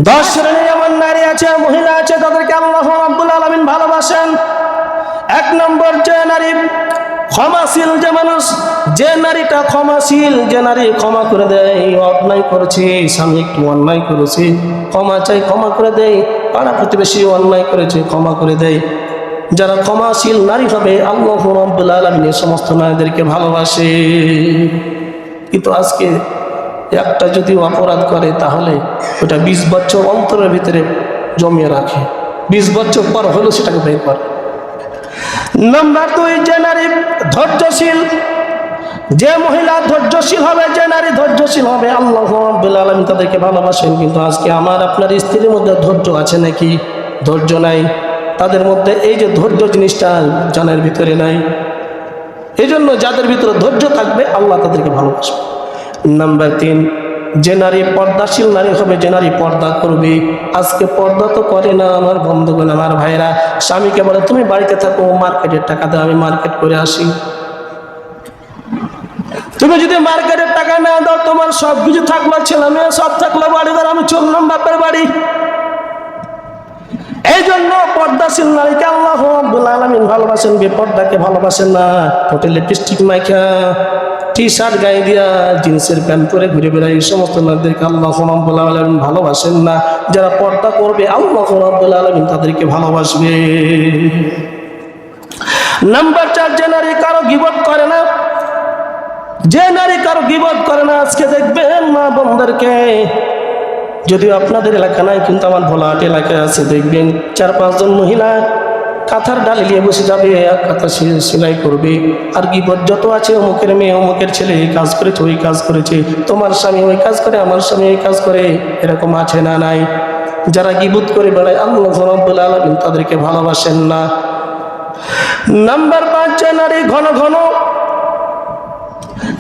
10 শ্রেণীর এমন নারী আছে, মহিলা আছে, তাদেরকে আল্লাহ রাব্বুল আলামিন ভালোবাসেন। 1 নম্বর, যে নারী ক্ষমাশীল, যে মানুষ, যে নারীটা ক্ষমাশীল, যে নারী ক্ষমা করে দেয়। অন্যায় করেছে, স্বামী একটু অন্যায় করেছে, ক্ষমা চাই, ক্ষমা করে দেয়। পাড়া প্রতিবেশী অন্যায় করেছে, ক্ষমা করে দেয়। যারা ক্ষমাশীল নারী হবে, আল্লাহ রাব্বুল আলামিন এই সমস্ত নারীদেরকে ভালোবাসে। কিন্তু আজকে একটা যদি অপরাধ করে তাহলে ওটা 20 বছর অন্তরের ভিতরে জমিয়ে রাখে, 20 বছর পর হলো সেটাকে বের করে। নাম্বার 2, যে নারী ধৈর্যশীল, যে মহিলা ধৈর্যশীল হবে, যে নারী ধৈর্যশীল হবে, আল্লাহ রাব্বুল আলামিন তাদেরকে ভালোবাসেন। কিন্তু আজকে আমার আপনার স্ত্রীর মধ্যে ধৈর্য আছে নাকি? ধৈর্য নাই। তাদের মধ্যে এই যে ধৈর্য জিনিসটা জানের ভিতরে নাই। এই জন্য যাদের ভিতরে ধৈর্য থাকবে আল্লাহ তাদেরকে ভালোবাসবে। নাম্বার 3, যে নারী পর্দাশীল নারী হবে, যে নারী পর্দা করবে। আজকে পর্দা তো করে না আমার বন্ধুগণ, আমার ভাইরা। স্বামীকে বলে তুমি বাড়িতে থাকো, মার্কেটের টাকা দাও, আমি মার্কেট করে আসি। তুমি যদি মার্কেটের টাকা না দাও, তোমার সব কিছু থাকলো, ছেলে মেয়ে সব থাকলো, বাড়িঘর, আমি চললাম বাপের বাড়ি। এই জন্য পর্দাশীল নারীকে আল্লাহ রাব্বুল আলামিন ভালোবাসেন, বেপর্দাকে ভালোবাসেন না। ঠোঁটে লিপস্টিক মাখা, টি-শার্ট গায়ে দিয়া, জিন্সের প্যান্ট পরে ঘুরে বেড়ায়, এই সমস্ত নারীদেরকে আল্লাহ রাব্বুল আলামিন ভালোবাসেন না। যারা পর্দা করবে আল্লাহ রাব্বুল আলামিন তাদেরকে ভালোবাসবে। নাম্বার 4, যে নারী কারো গীবত করে না, যে নারী কারো গীবত করে না। আজকে দেখবেন মা বোনদেরকে, যদিও আপনাদের এলাকা নাই কিন্তু আমার ভোলাহাট এলাকায় আছে, দেখবেন 4-5 জন মহিলা কাঁথার ডালি নিয়ে বসে যাবে, আর কাঁথা সেলাই করবে। আর গীবত যত আছে, অমুকের মেয়ে, অমুকের ছেলে এই কাজ করেছে, ওই কাজ করেছে, তোমার স্বামী ওই কাজ করে, আমার স্বামী এই কাজ করে, এরকম আছে না নাই? যারা গীবত করে বেড়ায় আল্লাহ রাব্বুল আলামিন তাদেরকে ভালোবাসেন না। নাম্বার 5, যে নারী ঘন ঘন,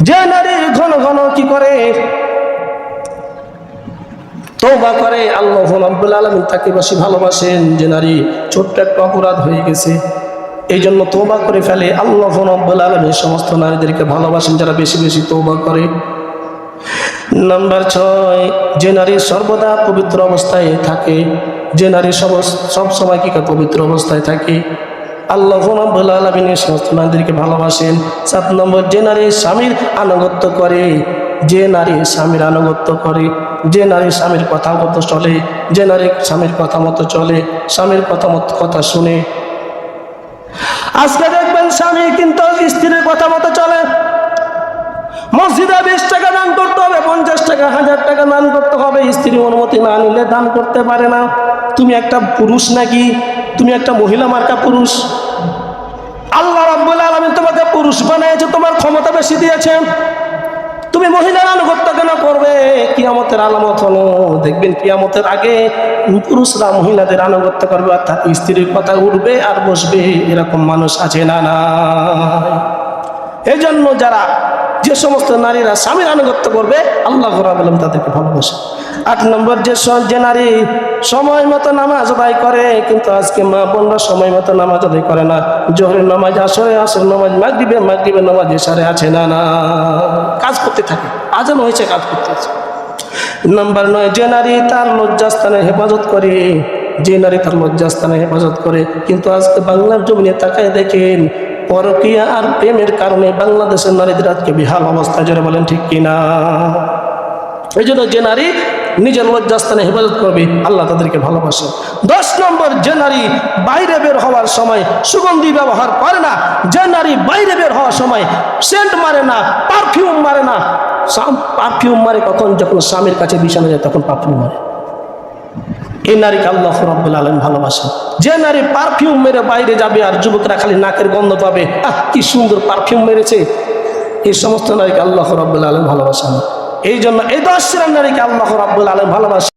যে নারী ঘন ঘন কি করে? তওবা করে, আল্লাহ রাব্বুল আলামিন তাকে বেশি ভালোবাসেন। যে নারী ছোট্ট একটা অপরাধ হয়ে গেছে, এই জন্য তওবা করে ফেলে, আল্লাহ রাব্বুল আলামিন সমস্ত নারীদেরকে ভালোবাসেন যারা বেশি বেশি তওবা করে। নাম্বার 6, যে নারী সর্বদা পবিত্র অবস্থায় থাকে, যে নারী সব সময় কি করে পবিত্র অবস্থায় থাকে, আল্লাহ রাব্বুল আলামিন সমস্ত নারীদেরকে ভালোবাসেন। 7 নম্বর, যে নারী স্বামীর আনুগত্য করে, যে নারী স্বামীর আনুগত্য করে, যে নারী স্বামীর কথা মতো চলে, যে নারী স্বামীর কথা মতো চলে, স্বামীর কথা শুনে। আজকে দেখবেন স্বামী কিন্তু স্ত্রীর কথা মতো চলে। মসজিদে 20 টাকা দান করতে হবে, 50 টাকা, 1000 টাকা দান করতে হবে, স্ত্রী অনুমতি না নিলে দান করতে পারে না। তুমি একটা পুরুষ নাকি? তুমি একটা মহিলা মার্কা পুরুষ? আল্লাহ রাব্বুল আলামিন তোমাকে পুরুষ বানিয়েছে, তোমার ক্ষমতা বেশি দিয়েছে, তুমি মহিলার আনুগত্য কেন করবে? কিয়ামতের আলামত হলো, দেখবেন কিয়ামতের আগে পুরুষরা মহিলাদের আনুগত্য করবে, অর্থাৎ স্ত্রীর কথা উঠবে আর বসবে। এরকম মানুষ আছে না? না। এই জন্য যে সমস্ত নারীরা স্বামীর আনুগত্য করবে আল্লাহ রাব্বুল আলামিন তাদেরকে ভালোবাসে। 8 নম্বর, যে নারী সময় মতো নামাজ আদায় করে, কিন্তু আজকে মা বোনরা সময় মতো নামাজ আদায় করে না। জোহরের নামাজ আসরে, আসরের নামাজ মাগরিবের নামাজ এশারে আছে না? না, কাজ করতে থাকে, আজান হয়েছে, কাজ করতে আছে। নাম্বার 9, যে নারী তার লজ্জাস্থানের হেফাজত করে, যে নারী তার লজ্জাস্থানের হেফাজত করে। কিন্তু আজকে বাংলার জমিনে তাকায় দেখেন, পরকীয়া আর প্রেমের কারণে বাংলাদেশের নারীদের আজকে বিহাল অবস্থা। যারা বলেন ঠিক কিনা? এই জন্য যে নারী নিজের লজ্জাস্থানে হেফাজত করবে আল্লাহ তাদেরকে ভালোবাসে। 10 নম্বর, যে নারী বাইরে বের হওয়ার সময় সুগন্ধি ব্যবহার করে না, যে নারী বাইরে বের হওয়ার সময় সেন্ট মারে না, পারফিউম মারে না। পারফিউম মারে কখন? যখন স্বামীর কাছে বিছানা যায় তখন পারফিউম মারে। এই নারীকে আল্লাহ রাব্বুল আলামিন ভালোবাসেন। যে নারী পারফিউম মেরে বাইরে যাবে আর যুবকরা খালি নাকের গন্ধ পাবে, কি সুন্দর পারফিউম মেরেছে, এই সমস্ত নারীকে আল্লাহ রাব্বুল আলামিন ভালোবাসেন। এই জন্য এই 10 শ্রেণীর নারীকে আল্লাহ রাব্বুল আলামিন ভালোবাসেন।